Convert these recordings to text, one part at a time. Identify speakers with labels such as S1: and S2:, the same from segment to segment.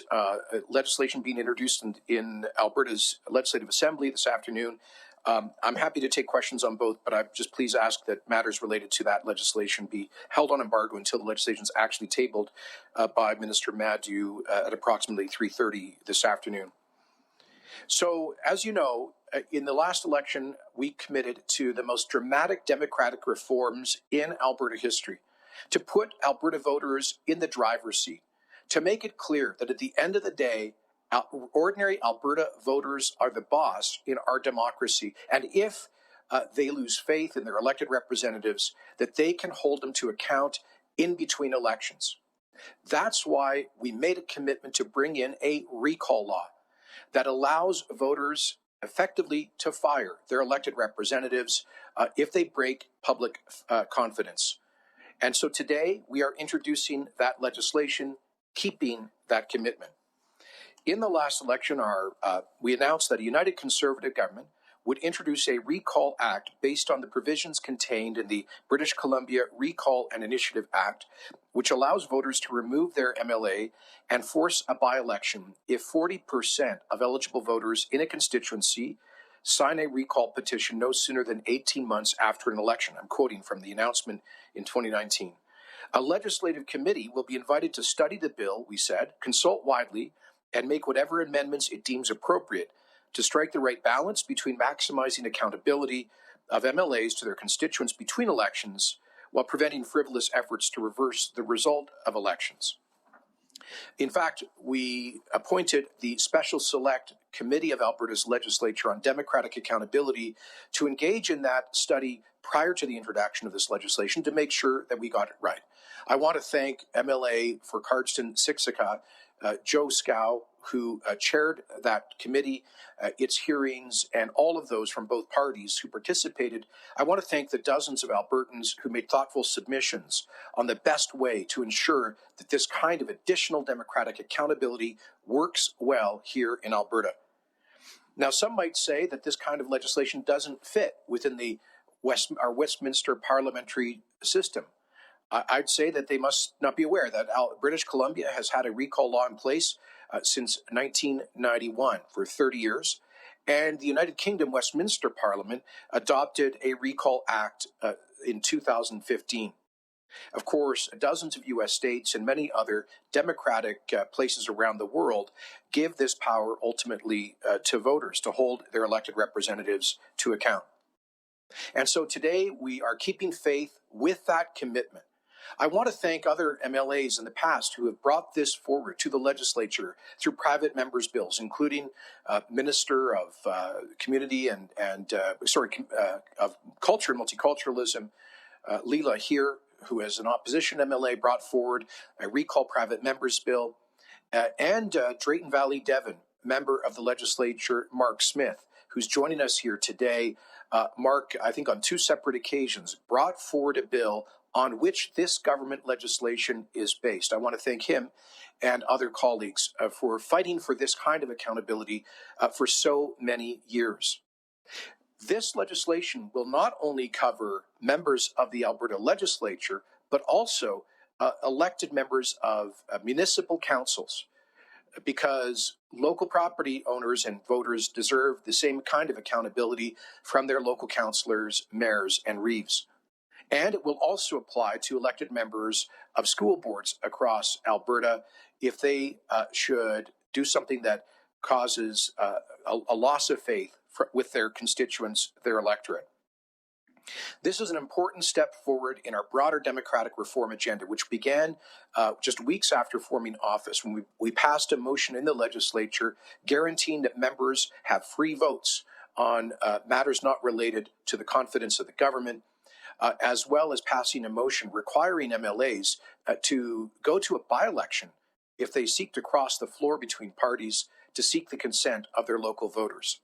S1: about legislation being introduced in Alberta's Legislative Assembly this afternoon. I'm happy to take questions on both, but I just please ask that matters related to that legislation be held on embargo until the legislation is actually tabled by Minister Madhu at approximately 3:30 this afternoon. So, as you know, in the last election, we committed to the most dramatic democratic reforms in Alberta history, to put Alberta voters in the driver's seat, to make it clear that at the end of the day, ordinary Alberta voters are the boss in our democracy. And if they lose faith in their elected representatives, that they can hold them to account in between elections. That's why we made a commitment to bring in a recall law that allows voters effectively to fire their elected representatives if they break public confidence. And so today we are introducing that legislation, keeping that commitment. In the last election, we announced that a United Conservative government would introduce a recall act based on the provisions contained in the British Columbia Recall and Initiative Act, which allows voters to remove their MLA and force a by-election if 40% of eligible voters in a constituency sign a recall petition no sooner than 18 months after an election. I'm quoting from the announcement in 2019. A legislative committee will be invited to study the bill, we said, consult widely, and make whatever amendments it deems appropriate to strike the right balance between maximizing accountability of MLAs to their constituents between elections while preventing frivolous efforts to reverse the result of elections. In fact, we appointed the Special Select Committee of Alberta's Legislature on Democratic Accountability to engage in that study prior to the introduction of this legislation to make sure that we got it right. I want to thank MLA for Cardston-Siksika, Joe Scow, who chaired that committee, its hearings, and all of those from both parties who participated. I want to thank the dozens of Albertans who made thoughtful submissions on the best way to ensure that this kind of additional democratic accountability works well here in Alberta. Now, some might say that this kind of legislation doesn't fit within our Westminster parliamentary system. I'd say that they must not be aware that British Columbia has had a recall law in place since 1991 for 30 years, and the United Kingdom Westminster Parliament adopted a recall act in 2015. Of course, dozens of U.S. states and many other democratic places around the world give this power ultimately to voters to hold their elected representatives to account. And so today we are keeping faith with that commitment. I want to thank other MLAs in the past who have brought this forward to the legislature through private members' bills, including Minister of Community of Culture and Multiculturalism, Leela here, who is an opposition MLA, brought forward a recall private members bill, and Drayton Valley Devon, member of the legislature, Mark Smith, who's joining us here today. Mark, I think on two separate occasions, brought forward a bill on which this government legislation is based. I want to thank him and other colleagues for fighting for this kind of accountability for so many years. This legislation will not only cover members of the Alberta legislature, but also elected members of municipal councils, because local property owners and voters deserve the same kind of accountability from their local councillors, mayors, and reeves. And it will also apply to elected members of school boards across Alberta if they should do something that causes a loss of faith with their constituents, their electorate. This is an important step forward in our broader democratic reform agenda, which began just weeks after forming office, when we passed a motion in the legislature guaranteeing that members have free votes on matters not related to the confidence of the government, as well as passing a motion requiring MLAs to go to a by-election if they seek to cross the floor between parties to seek the consent of their local voters.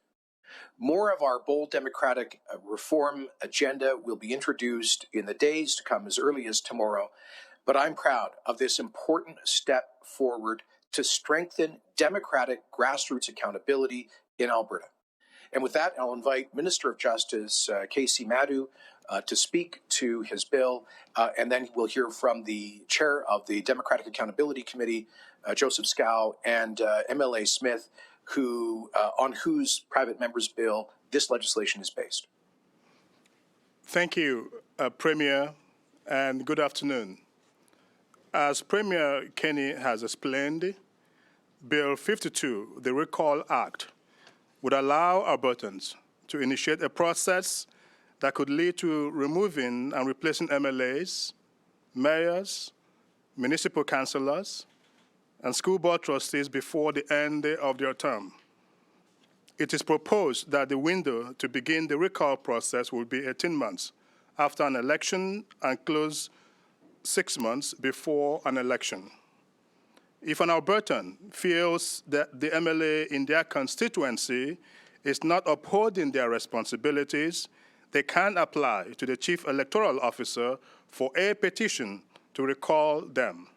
S1: More of our bold democratic reform agenda will be introduced in the days to come, as early as tomorrow, but I'm proud of this important step forward to strengthen democratic grassroots accountability in Alberta. And with that, I'll invite Minister of Justice K.C. Madhu to speak to his bill, and then we'll hear from the chair of the Democratic Accountability Committee, Joseph Scow, and MLA Smith, on whose private member's bill this legislation is based.
S2: Thank you, Premier, and good afternoon. As Premier Kenny has explained, Bill 52, the Recall Act, would allow Albertans to initiate a process that could lead to removing and replacing MLAs, mayors, municipal councillors, and school board trustees before the end of their term. It is proposed that the window to begin the recall process will be 18 months after an election and close 6 months before an election. If an Albertan feels that the MLA in their constituency is not upholding their responsibilities, they can apply to the Chief Electoral Officer for a petition to recall them.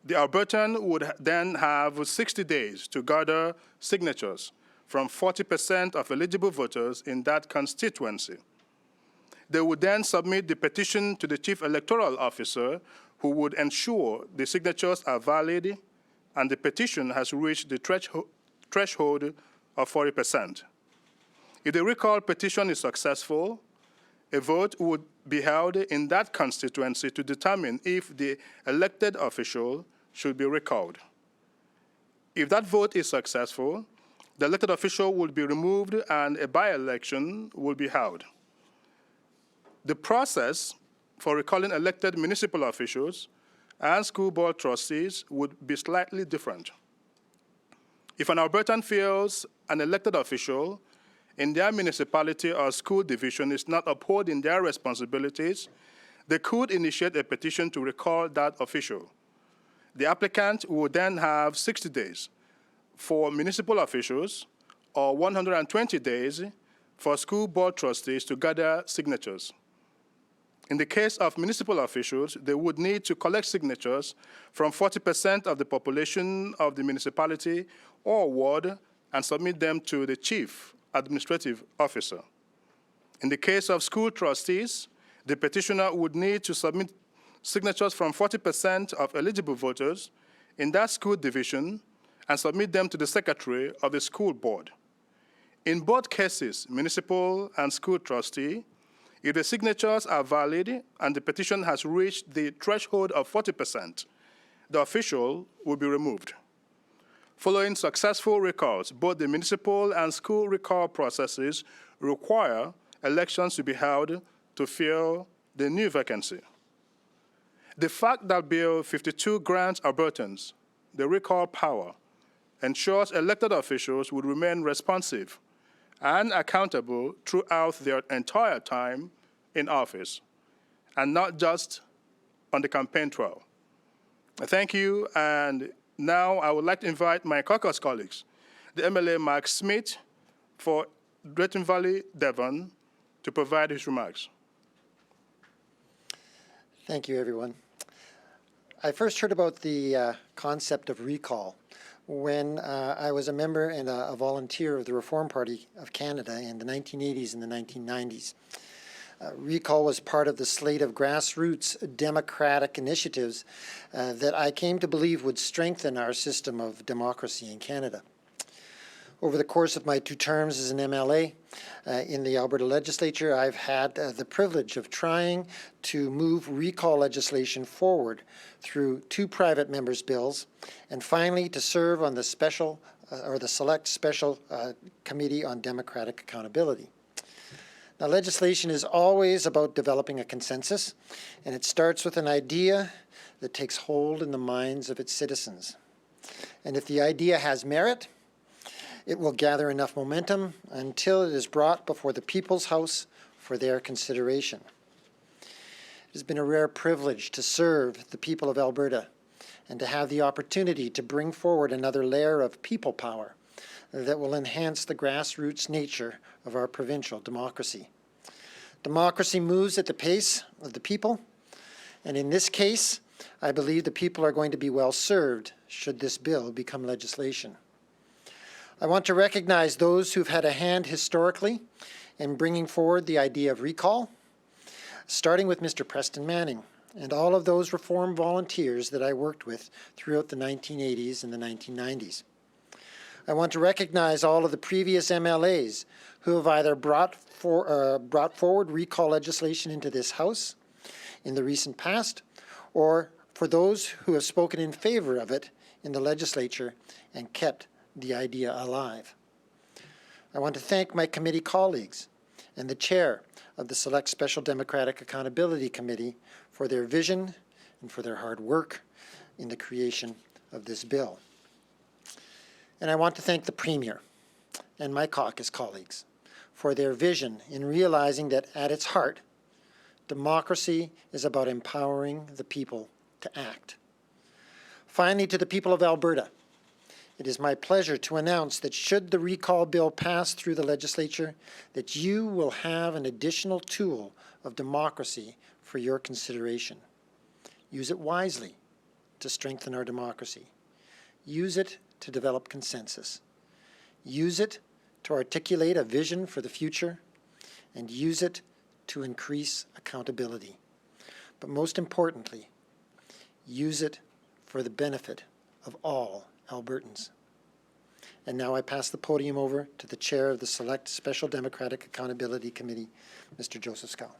S2: The Albertan would then have 60 days to gather signatures from 40% of eligible voters in that constituency. They would then submit the petition to the Chief Electoral Officer, who would ensure the signatures are valid and the petition has reached the threshold of 40%. If the recall petition is successful, a vote would be held in that constituency to determine if the elected official should be recalled. If that vote is successful, the elected official will be removed and a by-election will be held. The process for recalling elected municipal officials and school board trustees would be slightly different. If an Albertan feels an elected official in their municipality or school division is not upholding their responsibilities, they could initiate a petition to recall that official. The applicant would then have 60 days for municipal officials or 120 days for school board trustees to gather signatures. In the case of municipal officials, they would need to collect signatures from 40% of the population of the municipality or ward and submit them to the Chief Administrative Officer. In the case of school trustees, the petitioner would need to submit signatures from 40% of eligible voters in that school division and submit them to the Secretary of the school board. In both cases, municipal and school trustee, if the signatures are valid and the petition has reached the threshold of 40%, the official will be removed. Following successful recalls, both the municipal and school recall processes require elections to be held to fill the new vacancy. The fact that Bill 52 grants Albertans the recall power ensures elected officials would remain responsive and accountable throughout their entire time in office, and not just on the campaign trail. Thank you, and now I would like to invite my caucus colleagues, the MLA Mark Smith for Drayton Valley, Devon, to provide his remarks.
S3: Thank you, everyone. I first heard about the concept of recall when I was a member and a volunteer of the Reform Party of Canada in the 1980s and the 1990s. Recall was part of the slate of grassroots democratic initiatives that I came to believe would strengthen our system of democracy in Canada. Over the course of my 2 terms as an MLA in the Alberta Legislature, I've had the privilege of trying to move recall legislation forward through 2 private members' bills, and finally to serve on the Select Special Committee on Democratic Accountability. Now, legislation is always about developing a consensus, and it starts with an idea that takes hold in the minds of its citizens. And if the idea has merit, it will gather enough momentum until it is brought before the People's House for their consideration. It has been a rare privilege to serve the people of Alberta and to have the opportunity to bring forward another layer of people power that will enhance the grassroots nature of our provincial democracy. Democracy moves at the pace of the people, and in this case, I believe the people are going to be well served should this bill become legislation. I want to recognize those who've had a hand historically in bringing forward the idea of recall, starting with Mr. Preston Manning and all of those reform volunteers that I worked with throughout the 1980s and the 1990s. I want to recognize all of the previous MLAs who have either brought forward recall legislation into this House in the recent past, or for those who have spoken in favor of it in the legislature and kept the idea alive. I want to thank my committee colleagues and the chair of the Select Special Democratic Accountability Committee for their vision and for their hard work in the creation of this bill. And I want to thank the Premier and my caucus colleagues for their vision in realizing that at its heart, democracy is about empowering the people to act. Finally, to the people of Alberta, it is my pleasure to announce that should the recall bill pass through the legislature, that you will have an additional tool of democracy for your consideration. Use it wisely to strengthen our democracy. Use it to develop consensus. Use it to articulate a vision for the future, and use it to increase accountability. But most importantly, use it for the benefit of all Albertans. And now I pass the podium over to the Chair of the Select Special Democratic Accountability Committee, Mr. Joseph Scow.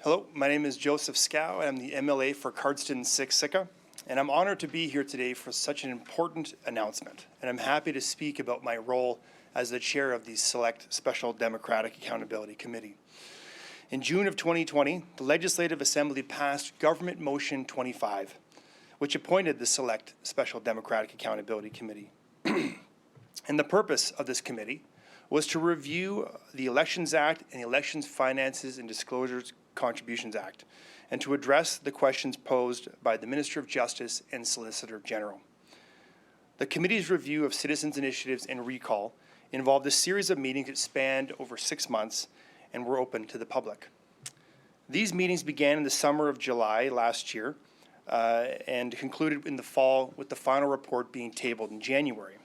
S4: Hello, my name is Joseph Scow. I'm the MLA for Cardston-Siksika, and I'm honored to be here today for such an important announcement. And I'm happy to speak about my role as the chair of the Select Special Democratic Accountability Committee. In June of 2020, the Legislative Assembly passed Government Motion 25, which appointed the Select Special Democratic Accountability Committee. And the purpose of this committee was to review the Elections Act and the Elections Finances and Disclosures Contributions Act, and to address the questions posed by the Minister of Justice and Solicitor General. The committee's review of citizens' initiatives and recall involved a series of meetings that spanned over 6 months and were open to the public. These meetings began in the summer of July last year and concluded in the fall, with the final report being tabled in January.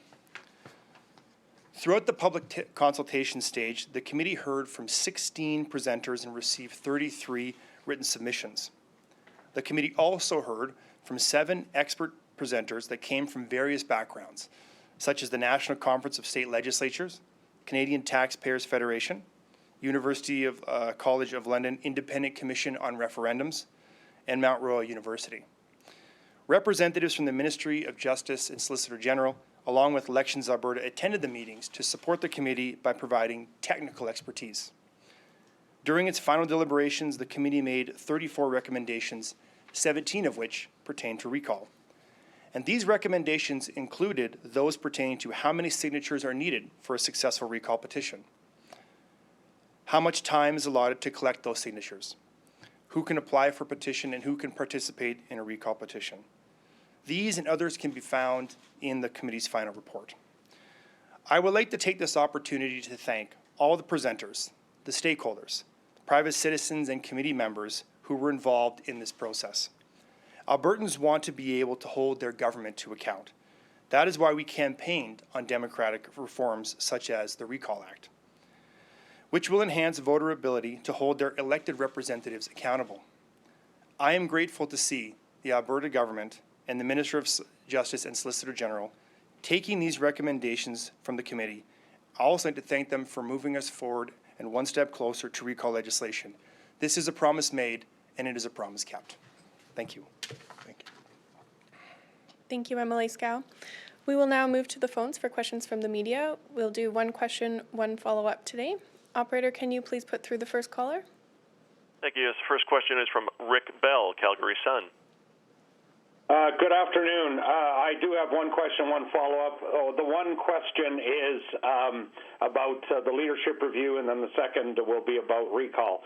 S4: Throughout the public consultation stage, the committee heard from 16 presenters and received 33 written submissions. The committee also heard from 7 expert presenters that came from various backgrounds, such as the National Conference of State Legislatures, Canadian Taxpayers Federation, University of College of London Independent Commission on Referendums, and Mount Royal University. Representatives from the Ministry of Justice and Solicitor General, along with Elections Alberta, attended the meetings to support the committee by providing technical expertise. During its final deliberations, the committee made 34 recommendations, 17 of which pertain to recall. And these recommendations included those pertaining to how many signatures are needed for a successful recall petition, how much time is allotted to collect those signatures, who can apply for a petition and who can participate in a recall petition. These and others can be found in the committee's final report. I would like to take this opportunity to thank all the presenters, the stakeholders, private citizens, and committee members who were involved in this process. Albertans want to be able to hold their government to account. That is why we campaigned on democratic reforms such as the Recall Act, which will enhance voter ability to hold their elected representatives accountable. I am grateful to see the Alberta government and the Minister of Justice and Solicitor General taking these recommendations from the committee. I also like to thank them for moving us forward and one step closer to recall legislation. This is a promise made, and it is a promise kept. Thank you.
S2: Thank you.
S5: Thank you, MLA Scow. We will now move to the phones for questions from the media. We'll do one question, one follow-up today. Operator, can you please put through the first caller?
S6: Thank you. This first question is from Rick Bell, Calgary Sun.
S7: Good afternoon. I do have one question, one follow-up. The one question is about the leadership review, and then the second will be about recall.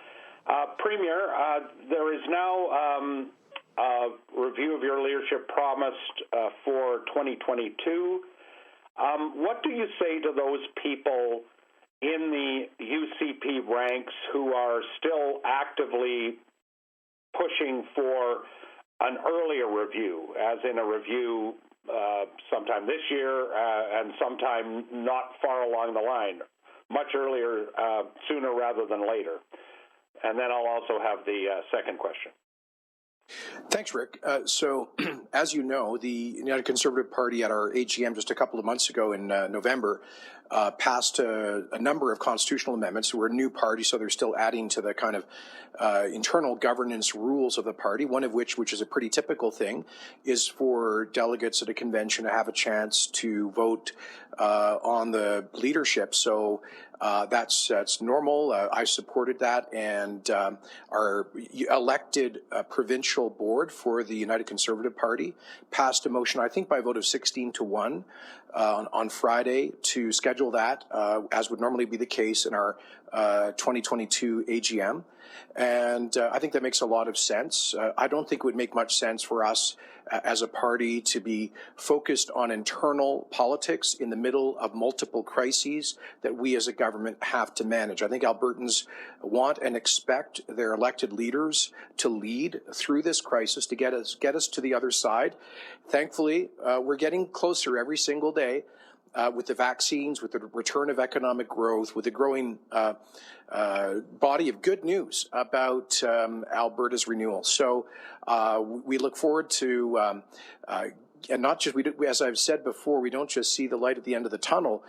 S7: Premier, there is now review of your leadership promised for 2022. What do you say to those people in the UCP ranks who are still actively pushing for an earlier review, as in a review sometime this year and sometime not far along the line, much earlier, sooner rather than later? And then I'll also have the second question.
S1: Thanks, Rick. So, as you know, the United Conservative Party at our AGM just a couple of months ago in November passed a number of constitutional amendments. We're a new party, so they're still adding to the kind of internal governance rules of the party, one of which is a pretty typical thing, is for delegates at a convention to have a chance to vote on the leadership. So that's normal. I supported that, and our elected provincial board for the United Conservative Party passed a motion, I think by a vote of 16-1 on Friday, to schedule that, as would normally be the case in our 2022 AGM. And I think that makes a lot of sense. I don't think it would make much sense for us as a party to be focused on internal politics in the middle of multiple crises that we as a government have to manage. I think Albertans want and expect their elected leaders to lead through this crisis, to get us to the other side. Thankfully, we're getting closer every single day. With the vaccines, with the return of economic growth, with the growing body of good news about Alberta's renewal. So we look forward to, and not just, as I've said before, we don't just see the light at the end of the tunnel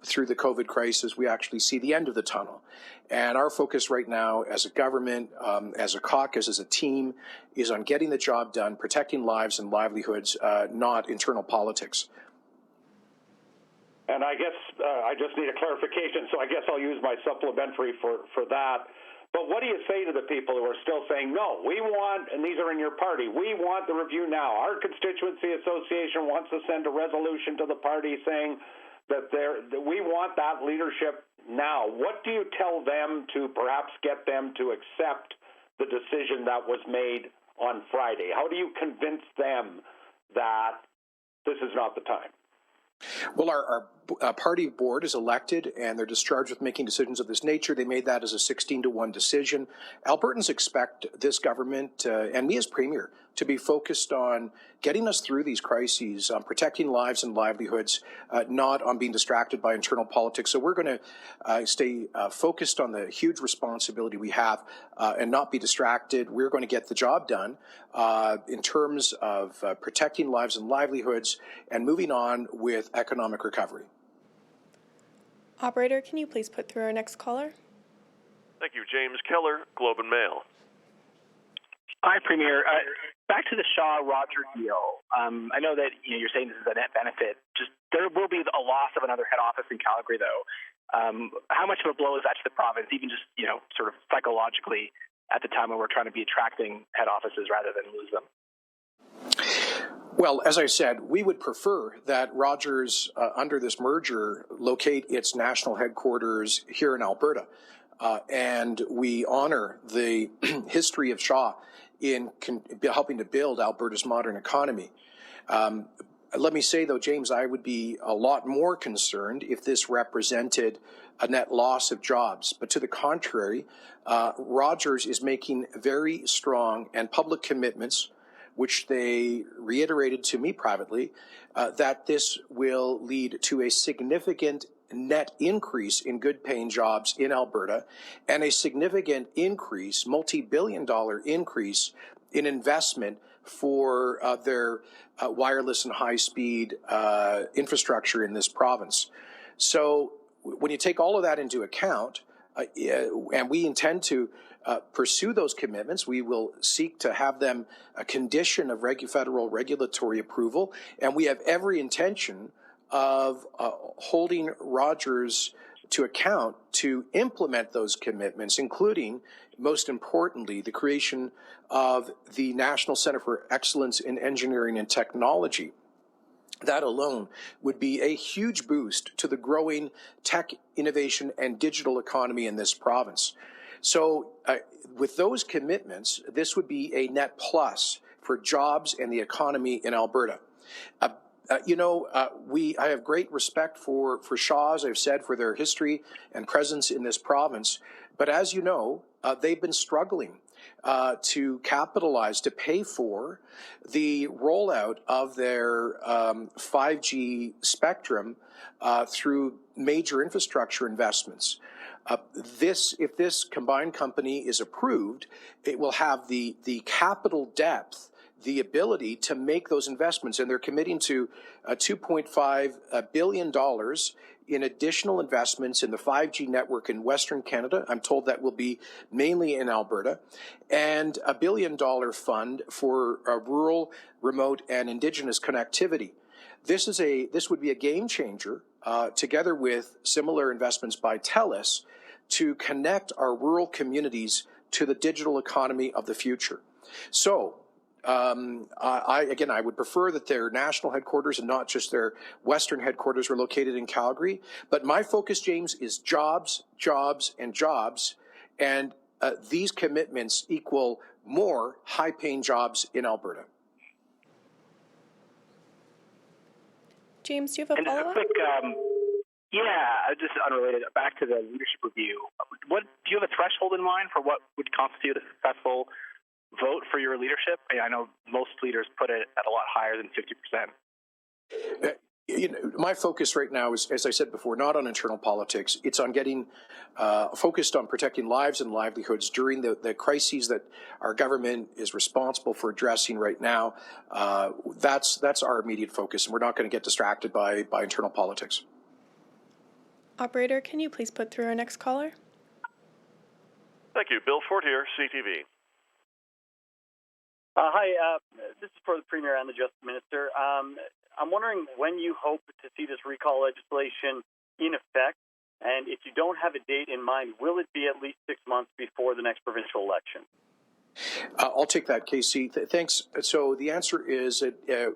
S1: through the COVID crisis, we actually see the end of the tunnel. And our focus right now as a government, as a caucus, as a team, is on getting the job done, protecting lives and livelihoods, not internal politics.
S7: And I guess I just need a clarification, so I guess I'll use my supplementary for that. But what do you say to the people who are still saying, no, we want, and these are in your party, we want the review now. Our constituency association wants to send a resolution to the party saying that we want that leadership now. What do you tell them to perhaps get them to accept the decision that was made on Friday? How do you convince them that this is not the time?
S1: Well, our party board is elected, and they're discharged with making decisions of this nature. They made that as a 16-1 decision. Albertans expect this government and me as Premier to be focused on getting us through these crises, on protecting lives and livelihoods, not on being distracted by internal politics. So we're going to stay focused on the huge responsibility we have and not be distracted. We're going to get the job done in terms of protecting lives and livelihoods and moving on with economic recovery.
S5: Operator, can you please put through our next caller?
S6: Thank you. James Keller, Globe and Mail.
S8: Hi, Premier. Back to the Shaw-Rogers deal. I know that you're saying this is a net benefit. Just there will be a loss of another head office in Calgary, though. How much of a blow is that to the province, even just sort of psychologically, at the time when we're trying to be attracting head offices rather than lose them?
S1: Well, as I said, we would prefer that Rogers, under this merger, locate its national headquarters here in Alberta. And we honor the history of Shaw in helping to build Alberta's modern economy. Let me say, though, James, I would be a lot more concerned if this represented a net loss of jobs. But to the contrary, Rogers is making very strong and public commitments, which they reiterated to me privately, that this will lead to a significant net increase in good-paying jobs in Alberta and a significant increase, multi-billion-dollar increase in investment for their wireless and high-speed infrastructure in this province. So when you take all of that into account, and we intend to pursue those commitments, we will seek to have them a condition of federal regulatory approval, and we have every intention of holding Rogers to account to implement those commitments, including, most importantly, the creation of the National Centre for Excellence in Engineering and Technology. That alone would be a huge boost to the growing tech, innovation, and digital economy in this province. So with those commitments, this would be a net plus for jobs and the economy in Alberta. I have great respect for Shaw, as I've said, for their history and presence in this province. But as you know, they've been struggling to capitalize, to pay for the rollout of their 5G spectrum through major infrastructure investments. If this combined company is approved, it will have the capital depth, the ability to make those investments, and they're committing to $2.5 billion in additional investments in the 5G network in Western Canada. I'm told that will be mainly in Alberta, and $1 billion fund for rural, remote, and Indigenous connectivity. This would be a game changer, together with similar investments by TELUS, to connect our rural communities to the digital economy of the future. So, I would prefer that their national headquarters and not just their Western headquarters were located in Calgary. But my focus, James, is jobs, jobs, and jobs. And these commitments equal more high-paying jobs in Alberta.
S5: James, do you have a
S8: And just a
S5: follow-up?
S8: quick, just unrelated, back to the leadership review. Do you have a threshold in mind for what would constitute a successful vote for your leadership? I know most leaders put it at a lot higher than 50%.
S1: My focus right now is, as I said before, not on internal politics. It's on getting focused on protecting lives and livelihoods during the crises that our government is responsible for addressing right now. That's our immediate focus, and we're not going to get distracted by internal politics.
S5: Operator, can you please put through our next caller?
S6: Thank you. Bill Fortier, CTV.
S9: Hi, this is for the Premier and the Justice Minister. I'm wondering when you hope to see this recall legislation in effect, and if you don't have a date in mind, will it be at least 6 months before the next provincial election?
S1: I'll take that, Casey. Thanks. So the answer is,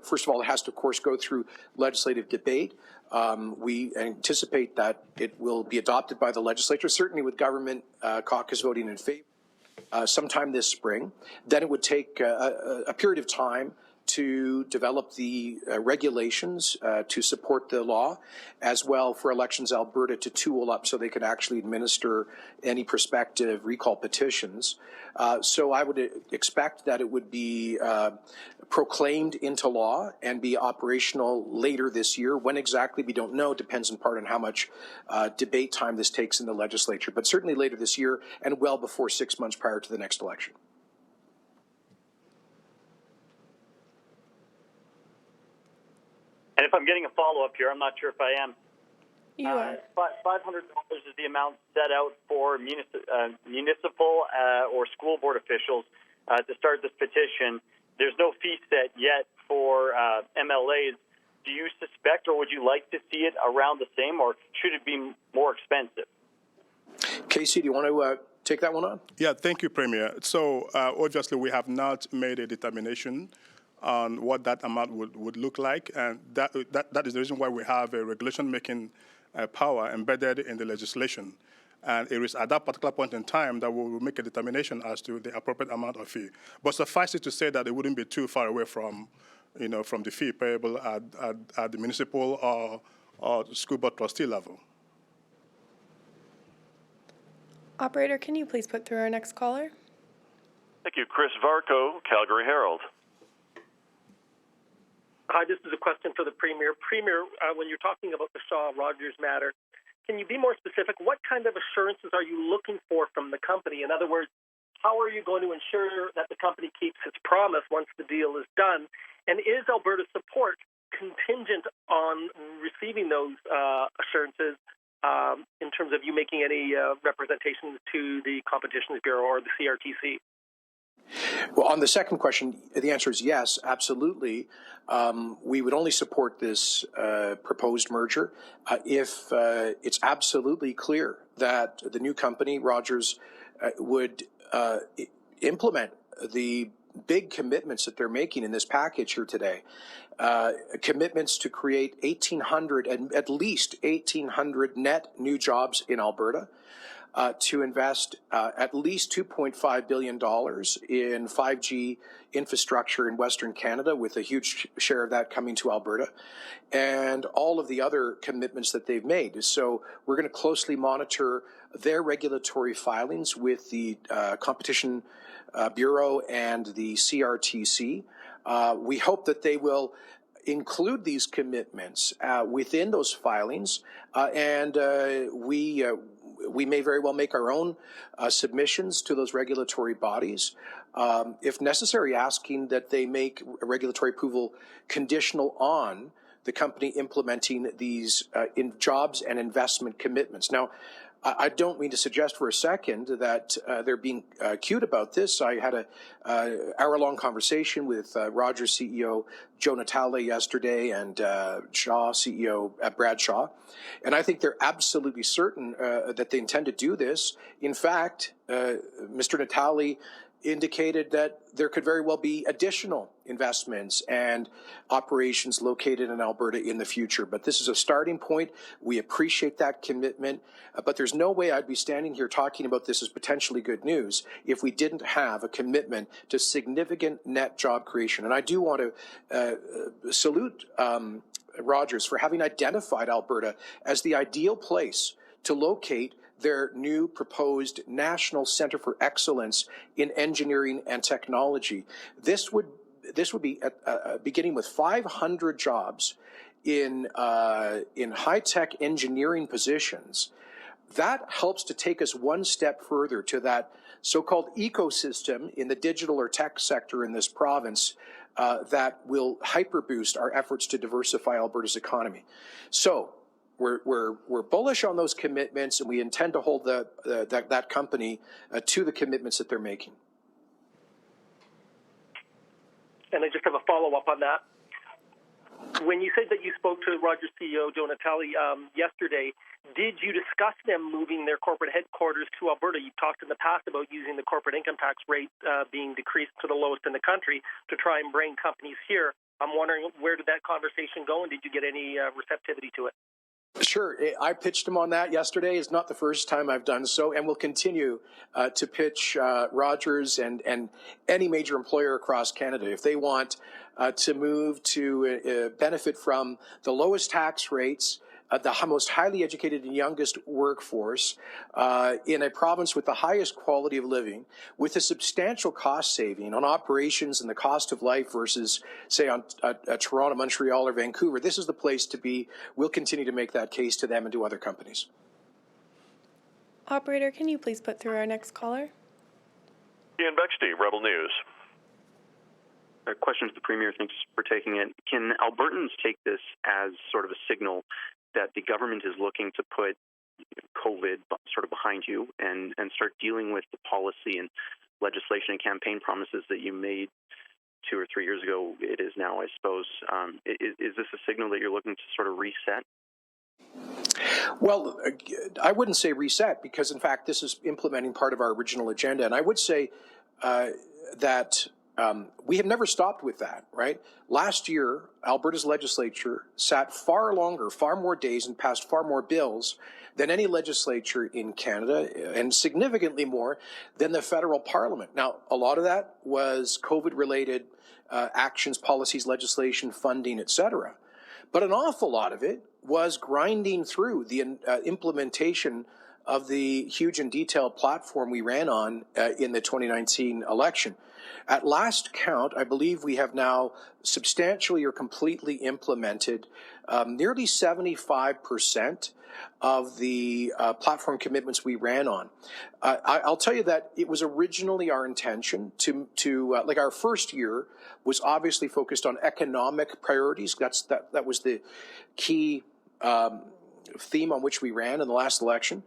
S1: first of all, it has to, of course, go through legislative debate. We anticipate that it will be adopted by the legislature, certainly with government caucus voting in favor, sometime this spring. Then it would take a period of time to develop the regulations to support the law, as well for Elections Alberta to tool up so they could actually administer any prospective recall petitions. So I would expect that it would be proclaimed into law and be operational later this year. When exactly, we don't know. It depends in part on how much debate time this takes in the legislature, but certainly later this year and well before 6 months prior to the next election.
S9: And if I'm getting a follow-up here, I'm not sure if I am.
S5: You are.
S9: $500 is the amount set out for municipal or school board officials to start this petition. There's no fee set yet for MLAs. Do you suspect, or would you like to see it around the same, or should it be more expensive?
S1: Casey, do you want to take that one on?
S2: Yeah, thank you, Premier. So obviously we have not made a determination on what that amount would look like, and that is the reason why we have a regulation-making power embedded in the legislation. And it is at that particular point in time that we will make a determination as to the appropriate amount of fee. But suffice it to say that it wouldn't be too far away from the fee payable at the municipal or school board trustee level.
S5: Operator, can you please put through our next caller?
S6: Thank you. Chris Varco, Calgary Herald.
S10: Hi, this is a question for the Premier. Premier, when you're talking about the Shaw-Rogers matter, can you be more specific? What kind of assurances are you looking for from the company? In other words, how are you going to ensure that the company keeps its promise once the deal is done? And is Alberta's support contingent on receiving those assurances in terms of you making any representations to the Competition Bureau or the CRTC?
S1: Well, on the second question, the answer is yes, absolutely. We would only support this proposed merger if it's absolutely clear that the new company, Rogers, would implement the big commitments that they're making in this package here today. Commitments to create 1,800 and at least 1,800 net new jobs in Alberta. to invest at least $2.5 billion in 5G infrastructure in Western Canada, with a huge share of that coming to Alberta, and all of the other commitments that they've made. So we're going to closely monitor their regulatory filings with the Competition Bureau and the CRTC. We hope that they will include these commitments within those filings, and we may very well make our own submissions to those regulatory bodies, if necessary, asking that they make regulatory approval conditional on the company implementing these in jobs and investment commitments. Now, I don't mean to suggest for a second that they're being cute about this. I had a hour-long conversation with Rogers CEO Joe Natale yesterday and Shaw CEO Brad Shaw, and I think they're absolutely certain that they intend to do this. In fact, Mr. Natale indicated that there could very well be additional investments and operations located in Alberta in the future. But this is a starting point. We appreciate that commitment, but there's no way I'd be standing here talking about this as potentially good news if we didn't have a commitment to significant net job creation. And I do want to salute Rogers for having identified Alberta as the ideal place to locate their new proposed National Centre for Excellence in Engineering and Technology. This would be beginning with 500 jobs in high-tech engineering positions. That helps to take us one step further to that so-called ecosystem in the digital or tech sector in this province that will hyper-boost our efforts to diversify Alberta's economy. So we're bullish on those commitments, and we intend to hold that company to the commitments that they're making.
S10: And I just have a follow-up on that. When you said that you spoke to Rogers CEO Joe Natale yesterday, did you discuss them moving their corporate headquarters to Alberta? You've talked in the past about using the corporate income tax rate being decreased to the lowest in the country to try and bring companies here. I'm wondering, where did that conversation go, and did you get any receptivity to it?
S1: Sure. I pitched him on that yesterday. It's not the first time I've done so, and will continue to pitch Rogers and any major employer across Canada. If they want to move to benefit from the lowest tax rates, the most highly educated and youngest workforce in a province with the highest quality of living, with a substantial cost saving on operations and the cost of life versus, say, on Toronto, Montreal, or Vancouver, this is the place to be. We'll continue to make that case to them and to other companies.
S5: Operator, can you please put through our next caller?
S6: Ian Bexty, Rebel News.
S11: A question to the Premier. Thanks for taking it. Can Albertans take this as sort of a signal that the government is looking to put COVID sort of behind you and start dealing with the policy and legislation and campaign promises that you made 2 or 3 years ago? It is now, I suppose. Is this a signal that you're looking to sort of reset?
S1: Well, I wouldn't say reset, because in fact this is implementing part of our original agenda, and I would say that we have never stopped with that, right? Last year, Alberta's legislature sat far longer, far more days, and passed far more bills than any legislature in Canada, and significantly more than the federal parliament. Now, a lot of that was COVID-related actions, policies, legislation, funding, etc. But an awful lot of it was grinding through the implementation of the huge and detailed platform we ran on in the 2019 election. At last count, I believe we have now substantially or completely implemented nearly 75% of the platform commitments we ran on. I'll tell you that it was originally our intention to like our first year was obviously focused on economic priorities. That was the key theme on which we ran in the last election.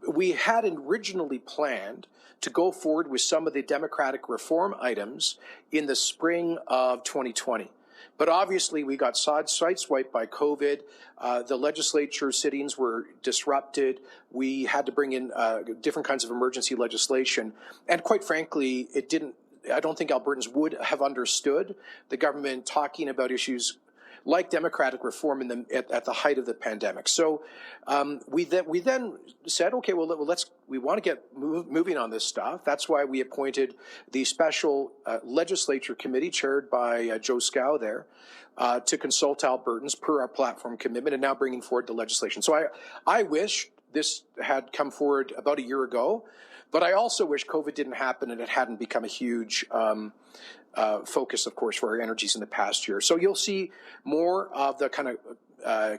S1: We had originally planned to go forward with some of the democratic reform items in the spring of 2020. But obviously we got sideswiped by COVID. The legislature sittings were disrupted. We had to bring in different kinds of emergency legislation. And quite frankly, I don't think Albertans would have understood the government talking about issues like democratic reform at the height of the pandemic. So we then said, okay, we want to get moving on this stuff. That's why we appointed the special legislature committee chaired by Joe Scow there to consult Albertans per our platform commitment, and now bringing forward the legislation. So I wish this had come forward about a year ago, but I also wish COVID didn't happen and it hadn't become a huge focus, of course, for our energies in the past year. So you'll see more of the kind of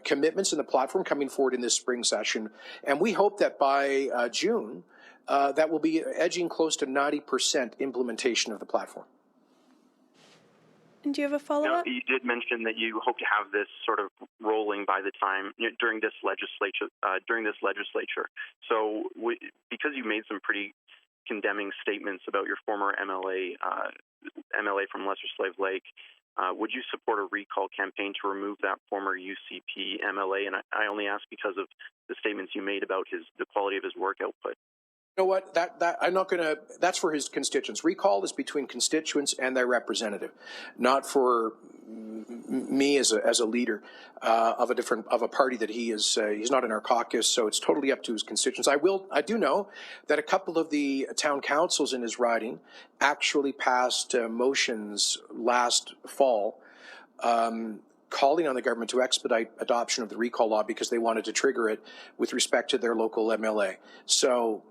S1: commitments in the platform coming forward in this spring session. And we hope that by June, that will be edging close to 90% implementation of the platform.
S5: And do you have a follow-up?
S11: You did mention that you hope to have this sort of rolling by the time during this legislature. So, because you made some pretty condemning statements about your former MLA from Lesser Slave Lake, would you support a recall campaign to remove that former UCP MLA? And I only ask because of the statements you made about the quality of his work output.
S1: You know what? I'm not going to. That's for his constituents. Recall is between constituents and their representative, not for me as a leader of a party that he is. He's not in our caucus, so it's totally up to his constituents. I do know that a couple of the town councils in his riding actually passed motions last fall. Calling on the government to expedite adoption of the recall law because they wanted to trigger it with respect to their local MLA. So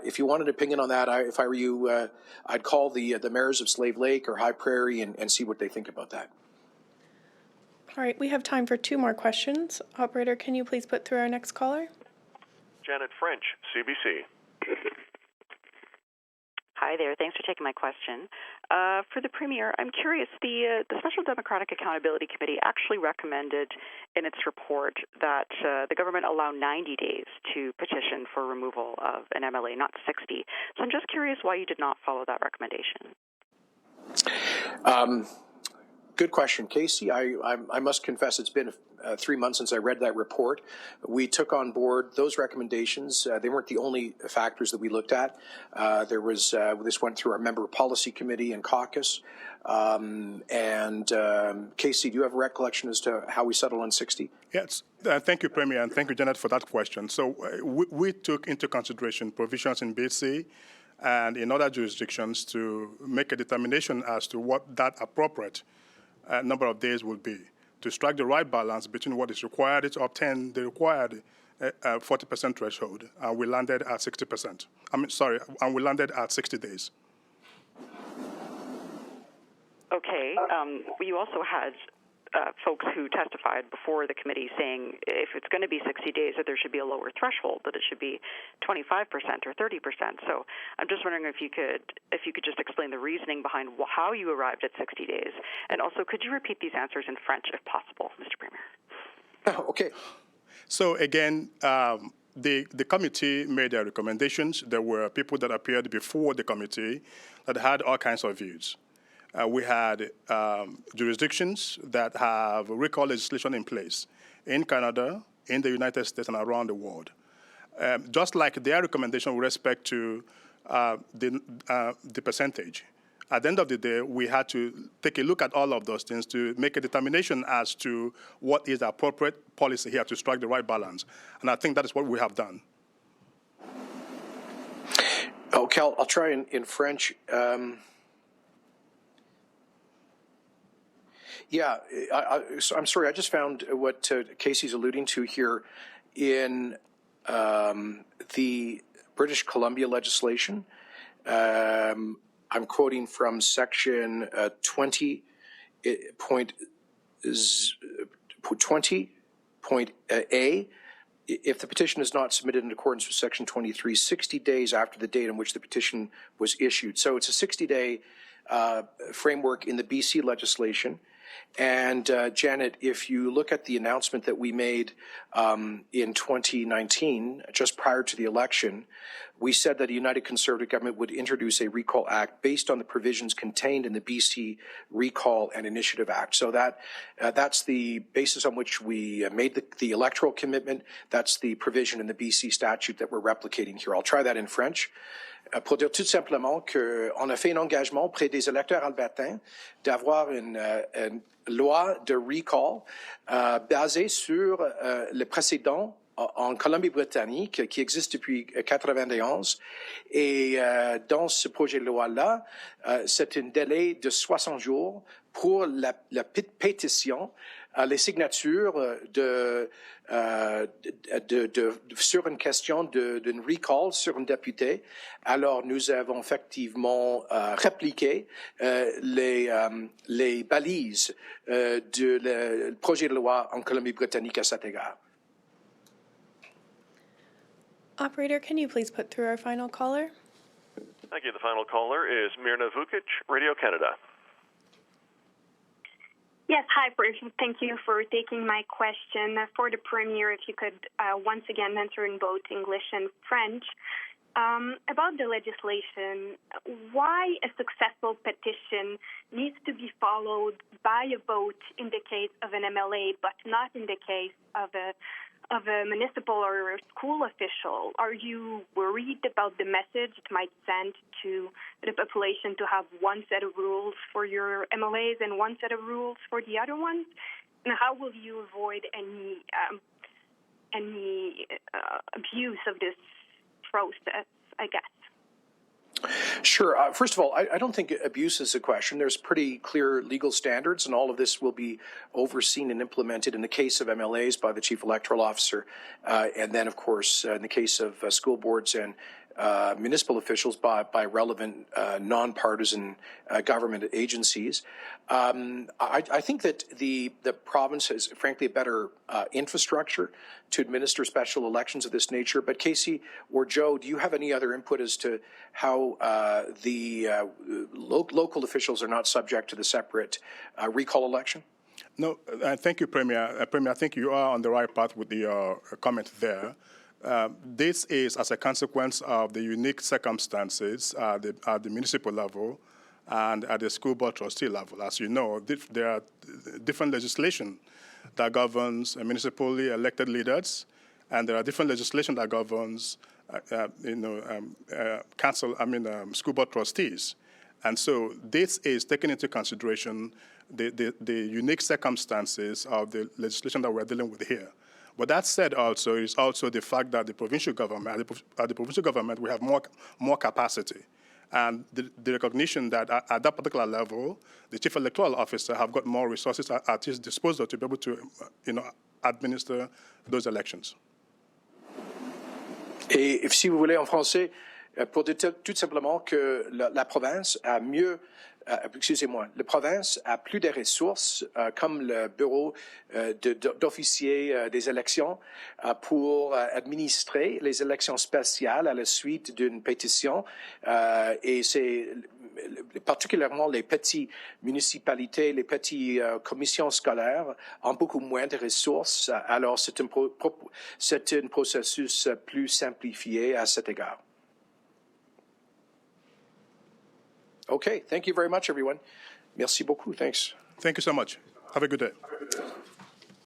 S1: if you want an opinion on that, if I were you, I'd call the mayors of Slave Lake or High Prairie and see what they think about that.
S5: All right, we have time for 2 more questions. Operator, can you please put through our next caller?
S6: Janet French, CBC.
S12: Hi there. Thanks for taking my question. For the Premier, I'm curious, the Special Democratic Accountability Committee actually recommended in its report that the government allow 90 days to petition for removal of an MLA, not 60. So I'm just curious why you did not follow that recommendation.
S1: Good question, Casey. I must confess it's been 3 months since I read that report. We took on board those recommendations. They weren't the only factors that we looked at. There was this went through our member policy committee and caucus. Casey, do you have a recollection as to how we settled on 60?
S2: Yes. Thank you, Premier, and thank you, Janet, for that question. So we took into consideration provisions in BC and in other jurisdictions to make a determination as to what that appropriate number of days will be to strike the right balance between what is required to obtain the required 40% threshold. We landed at 60%. And we landed at 60 days.
S12: Okay. You also had folks who testified before the committee saying if it's going to be 60 days, that there should be a lower threshold, that it should be 25% or 30%. So I'm just wondering if you could just explain the reasoning behind how you arrived at 60 days, and also could you repeat these answers in French if possible, Mr. Premier?
S1: Okay.
S2: So again, the committee made their recommendations. There were people that appeared before the committee that had all kinds of views. We had jurisdictions that have recall legislation in place in Canada, in the United States, and around the world. Just like their recommendation with respect to the percentage. At the end of the day, we had to take a look at all of those things to make a determination as to what is the appropriate policy here to strike the right balance. And I think that is what we have done.
S1: Okay, I'll try in French. I'm sorry, I just found what Casey's alluding to here in the British Columbia legislation. I'm quoting from section 20.A. If the petition is not submitted in accordance with section 23, 60 days after the date on which the petition was issued. So it's a 60-day framework in the BC legislation. And Janet, if you look at the announcement that we made in 2019, just prior to the election, we said that the United Conservative government would introduce a recall act based on the provisions contained in the BC Recall and Initiative Act. So that's the basis on which we made the electoral commitment. That's the provision in the BC statute that we're replicating here. I'll try that in French. pour dire tout simplement qu'on a fait un engagement auprès des électeurs albertains d'avoir une loi de recall basée sur le précédent en Colombie-Britannique qui existe depuis 1991. Et dans ce projet de loi-là, c'est un délai de 60 jours pour la pétition, les signatures sur une question d'une recall sur un député. Alors, nous avons effectivement répliqué les balises du projet de loi en Colombie-Britannique à cet égard.
S5: Operator, can you please put through our final caller?
S6: Thank you. The final caller is Mirna Vukic, Radio Canada.
S13: Yes, hi. Thank you for taking my question. For the Premier, if you could once again answer in both English and French. About the legislation, why a successful petition needs to be followed by a vote in the case of an MLA, but not in the case of a municipal or a school official? Are you worried about the message it might send to the population to have one set of rules for your MLAs and one set of rules for the other ones? And how will you avoid any abuse of this process, I guess?
S1: Sure. First of all, I don't think abuse is a question. There's pretty clear legal standards, and all of this will be overseen and implemented in the case of MLAs by the Chief Electoral Officer, and then, of course, in the case of school boards and municipal officials by relevant nonpartisan government agencies. I think that the province has, frankly, a better infrastructure to administer special elections of this nature. But Casey or Joe, do you have any other input as to how the local officials are not subject to the separate recall election?
S2: No, thank you, Premier. Premier, I think you are on the right path with the comment there. This is as a consequence of the unique circumstances at the municipal level and at the school board trustee level. As you know, there are different legislation that governs municipally elected leaders, and there are different legislation that governs, school board trustees. And so this is taking into consideration the unique circumstances of the legislation that we're dealing with here. But that said, also is also the fact that the provincial government, we have more capacity, and the recognition that at that particular level, the chief electoral officer have got more resources at his disposal to be able to, administer those elections.
S1: Et si vous voulez en français, pour dire tout simplement que la province a la province a plus de ressources, comme le bureau d'officier des élections, pour administrer les élections spéciales à la suite d'une pétition. Et c'est particulièrement les petites municipalités, les petites commissions scolaires ont beaucoup moins de ressources. Alors, c'est un processus plus simplifié à cet égard. Okay, thank you very much, everyone. Merci beaucoup. Thanks.
S2: Thank you so much. Have a good day.